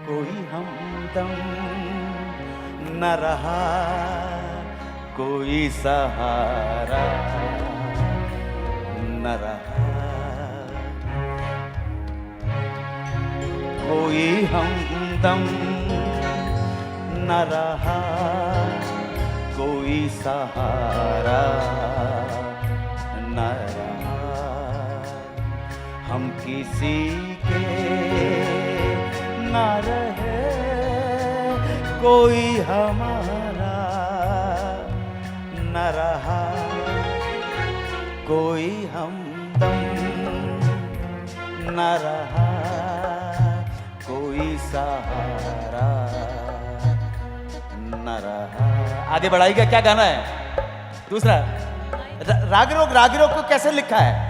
कोई हमदम न रहा, कोई सहारा न रहा, कोई हमदम न रहा, कोई सहारा न रहा। हम किसी के न रहे, कोई हमारा न रहा, कोई हमदम न रहा, कोई सहारा न रहा। आगे बढ़ाइएगा, क्या गाना है? दूसरा राग रोग को कैसे लिखा है?